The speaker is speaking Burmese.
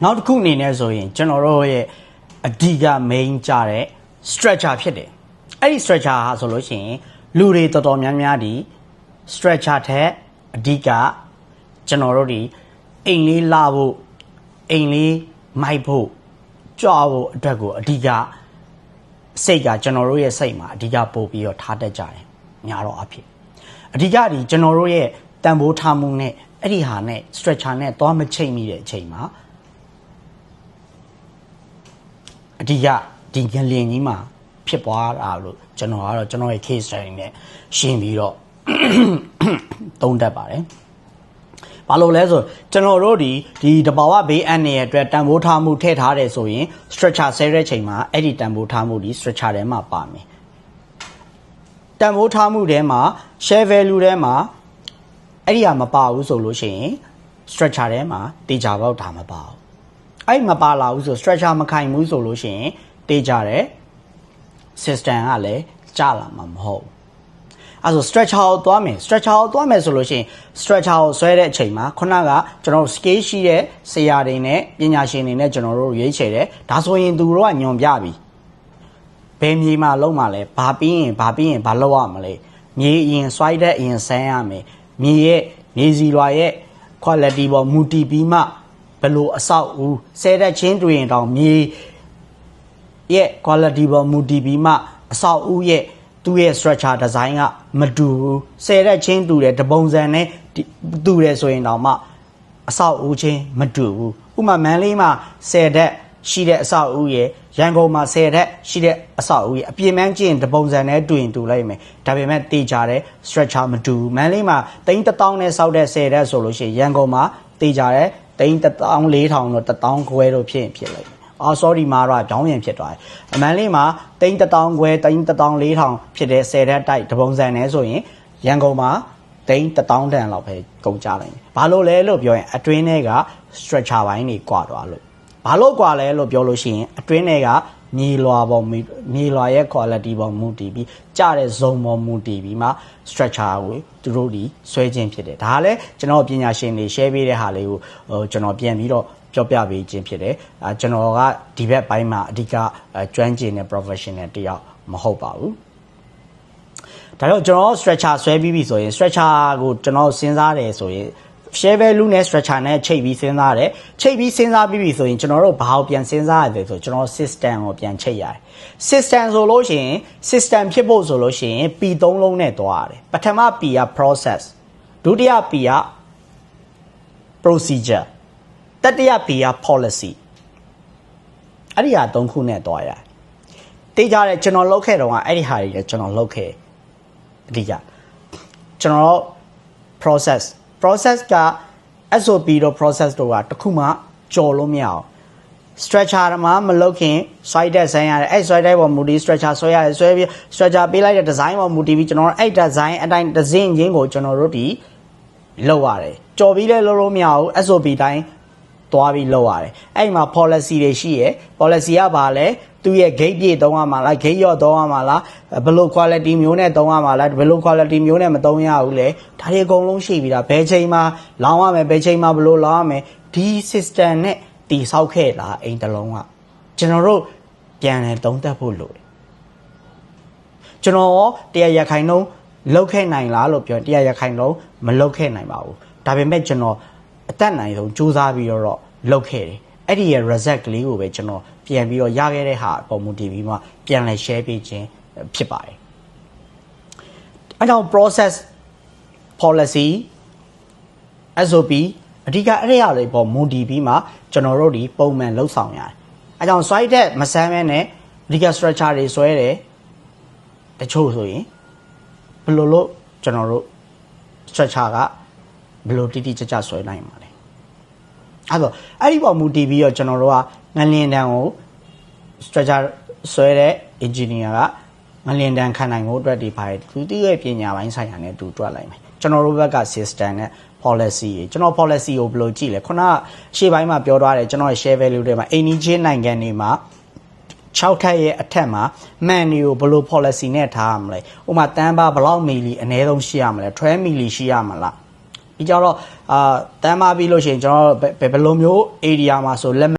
နောက်တစ်ခုအနေနဲ့ဆိုရင်ကျွန်တော်တို့ရဲ့အဓိက main ကြတဲ့ stretcher ဖြစ်တယ်အဲ့ဒီ stretcher ဟာဆိုလို့ရှိရင်လူတွေတော်တော်များများဒီ stretcher ထက်အဓိကကျွန်တော်တို့ဒီအိမ်လေးလာဖို့အိမ်လေးမိုက်ဖို့ကြွားဖို့အတွက်ကိုအဓိကစိတ်ကကျွန်တော်တို့ရဲ့စိတ်မှာအဓိကပို့ပြီးတော့ထားတတ်ကြတယ်ညာတော့အဖြစ်အဓိကဒီကျွန်တော်တို့ရဲ့တန်ဖိုးထားမှုနဲ့အဲ့ဒီဟာနဲ့ stretcher နဲ့သွားမချိတ်မိတဲ့အချိန်မှာအဓိကဒီငလျင်ကြီးမှာဖြစ်ပွားတာလို့ကျွန်တော်ကတော့ကျွန်တော်ရဲ့ case study နဲ့ရှင်းပြီးတော့သုံးတတ်ပါတယ်ဘာလို့လဲဆိုကျွန်တော်တို့ဒီတဘာဝဘေးအန္တရာယ်အတွက်တန်ဖိုးထားမှုထည့်ထားတယ်ဆိုရင် structure ဆဲတဲ့ချိန်မှာအဲ့ဒီတန်ဖိုးထားမှုဒီ structure ထဲမှာပါမယ်တန်ဖိုးထားမှုထဲမှာ share value ထဲမှာအဲ့ဒီဟာမပါဘူးဆိုလို့ရှိရင် structure ထဲမှာတေချာပေါက်တာမပါဘူးအဲ့မပါလာဘူးဆို structure မခိုင်ဘူးဆိုလို့ရှိရင်တေချာတဲ့ system ကလည်းကျလာမှာမဟုတ်ဘူးအဲ့ဆို stretcher ကိုသွားမယ် stretcher ကိုသွားမယ်ဆိုလို့ရှိရင် stretcher ကိုဆွဲတဲ့အချိန်မှာခုနကကျွန်တော် scale ရှိတဲ့ဆရာတွေနဲ့ပညာရှင်တွေနဲ့ကျွန်တော်တို့ရွေးချယ်တယ်ဒါဆိုရင်သူတို့ကညွန်ပြပြီဘယ်မြေမှာလုံးမှာလဲဘာပြီးရင်ဘာလုပ်ရမလဲမြေအရင် swipe တဲ့အရင်ဆန်းရမယ်မြေရဲ့မြေစီလွာရဲ့ quality ပေါ်မူတည်ပြီးမှဘယ်လိုအဆောက်အဦဆဲတဲ့ချင်းတွင်တောင်မြေရဲ့ quality ပေါ်မူတည်ပြီးမှအဆောက်အဦရဲ့သူ့ရဲ့ structure design ကမတူဘူးဆယ်တဲ့ချင်းတူတယ်တပုံစံနဲ့တူတယ်ဆိုရင်တော့မှအဆောက်အဦချင်းမတူဘူးဥပမာမန်လေးမှာဆယ်တဲ့ရှိတဲ့အဆောက်အဦရဲ့ရန်ကုန်မှာဆယ်တဲ့ရှိတဲ့အဆောက်အဦရဲ့အပြင်မှန်းကျင်တပုံစံနဲ့တူရင်တူလိုက်မယ်ဒါပေမဲ့တေချာတဲ့ structure မတူဘူးမန်လေးမှာ3000နဲ့စောက်တဲ့ဆယ်တဲ့ဆိုလို့ရှိရင်ရန်ကုန်မှာတေချာတဲ့3400တော့1000ခွဲတော့ဖြစ်ရင်ဖြစ်လိုက်အော် sorry မှာတော့ကြောင်းရင်ဖြစ်သွားတယ်အမှန်လေးမှာ3000ခွဲ3400ဖြစ်တဲ့10တဲ့တိုက်တပုံစံနဲ့ဆိုရင်ရန်ကုန်မှာ1000တန်လောက်ပဲကုန်ကြလိုက်တယ်ဘာလို့လဲလို့ပြောရင်အတွင်းထဲက structure ဘိုင်းတွေကွာသွားလို့ဘာလို့ကွာလဲလို့ပြောလို့ရှိရင်အတွင်းထဲကမြေလွာရဲ့ quality ပေါ်မူတည်ပြီးကျတဲ့ zone ပေါ်မူတည်ပြီးမှ structure ကိုသူတို့ဒီဆွဲခြင်းဖြစ်တယ်ဒါကလည်းကျွန်တော်ပညာရှင်တွေ share ပေးတဲ့ဟာလေးကိုကျွန်တော်ပြန်ပြီးတော့ပြောပြပေးခြင်းဖြစ်တယ်ကျွန်တော်ကဒီဘက်ပိုင်းမှာအဓိကကျွမ်းကျင်တဲ့ professional တယောက်မဟုတ်ပါဘူးဒါတော့ကျွန်တော် stretcher ဆွဲပြီးပြီဆိုရင် stretcher ကိုကျွန်တော်စဉ်းစားတယ်ဆိုရင် share value နဲ့ stretcher နဲ့ချိန်ပြီးစဉ်းစားတယ်ချိန်ပြီးစဉ်းစားပြီးပြီဆိုရင်ကျွန်တော်တို့ဘာကိုပြန်စဉ်းစားရတယ်ဆိုကျွန်တော် system ကိုပြန်ချိန်ရတယ် system ဆိုလို့ရှိရင် system ဖြစ်ဖို့ဆိုလို့ရှိရင် P 3လုံးနဲ့တွားရတယ်ပထမ P က process ဒုတိယ P က procedureတတိယ P က policy အဲ့ဒီဟာ၃ခုနဲ့တွားရတယ်တေးကြတယ်ကျွန်တော်လုပ်ခဲ့တော့အဲ့ဒီဟာတွေကျွန်တော်လုပ်ခဲ့အဓိကကျွန်တော် process က SOP တော့ process တော့ကတခုမှကြော်လို့မရအောင် structure မှာမလုပ်ခင် site design ရတယ်အဲ့ site ပေါ်မူတည် structure ဆွဲရတယ်ဆွဲပြီး structure ပေးလိုက်တဲ့ design ပေါ်မူတည်ပြီးကျွန်တော်အဲ့ design အတိုင်း design ချင်းကိုကျွန်တော်တို့ဒီလုပ်ရတယ်ကြော်ပြီးလဲလုပ်လို့မရဘူး SOP တိုင်းသွားပြီးလုပ်ရတယ်အဲ့မှာ policy တွေရှိရယ် policy ကဘာလဲသူရဲ့ gate ပြည့်သုံးရမှာလား gate ရော့သုံးရမှာလားဘယ်လို quality မျိုးနဲ့သုံးရမှာလားဘယ်လို quality မျိုးနဲ့မသုံးရဘူးလေဒါတွေအကုန်လုံးရှိပြီးတာဘယ်ချိန်မှာလောင်းရမယ်ဘယ်ချိန်မှာဘယ်လိုလောင်းရမယ်ဒီ system နဲ့တည်ဆောက်ခဲ့တာအိမ်တစ်လုံးကကျွန်တော်တို့ပြန်လဲသုံးသပ်ဖို့လိုတယ်ကျွန်တော်ရောတရားရခိုင်နှုန်းလောက်ခဲ့နိုင်လားလို့ပြောတရားရခိုင်နှုန်းမလောက်ခဲ့နိုင်ပါဘူးဒါပေမဲ့ကျွန်တော်အသက်နိုင်ဆုံးစူးစမ်းပြီးတော့လုပ်ခဲ့တယ်အဲ့ဒီရဲ့ result ကလေးကိုပဲကျွန်တော်ပြန်ပြီးတော့ရခဲ့တဲ့ဟာပုံမူတည်ပြီးမှပြန်လဲ share ပေးခြင်းဖြစ်ပါတယ်အဲကြောင့် process policy SOP အဓိကအဲ့ဒီအရာတွေပေါ်မူတည်ပြီးမှကျွန်တော်တို့ဒီပုံမှန်လှုပ်ဆောင်ရတယ်အဲကြောင့် site တဲ့မဆမ်းမဲနဲ့အဓိက structure တွေဆွဲတယ်တချို့ဆိုရင်ဘယ်လိုလို့ကျွန်တော်တို့ structure ကဘယ်လိုတိတိကျကျဆွဲနိုင်မှာလဲအဲ့တော့အဲ့ဒီပေါ်မူတည်ပြီးတော့ကျွန်တော်တို့ကငလျင်တန်းကို structure ဆွဲတဲ့ engineer ကငလျင်တန်းခံနိုင်ဖို့အတွက်ဒီပါသူတည်ရဲ့ပညာပိုင်းဆိုင်ရာနဲ့တူတွက်လိုက်မယ်ကျွန်တော်တို့ဘက်က system နဲ့ policy တွေကျွန်တော် policy ကိုဘယ်လိုကြည့်လဲခုနကရှေ့ပိုင်းမှာပြောထားတယ်ကျွန်တော် share value တွေမှာအိန္ဒိချင်းနိုင်ငံတွေမှာ6ထပ်ရဲ့အထက်မှာမှန်တွေကိုဘယ်လို policy နဲ့ထားရမလဲဥပမာတန်းပါဘယ်လောက်မီလီအနည်းဆုံးရှိရမလဲ12မီလီရှိရမလား ဒီကြတော့တမ်းမပြီးလို့ရှိရင်ကျွန်တော်ဘယ်လိုမျိုး area မှာဆိုလက်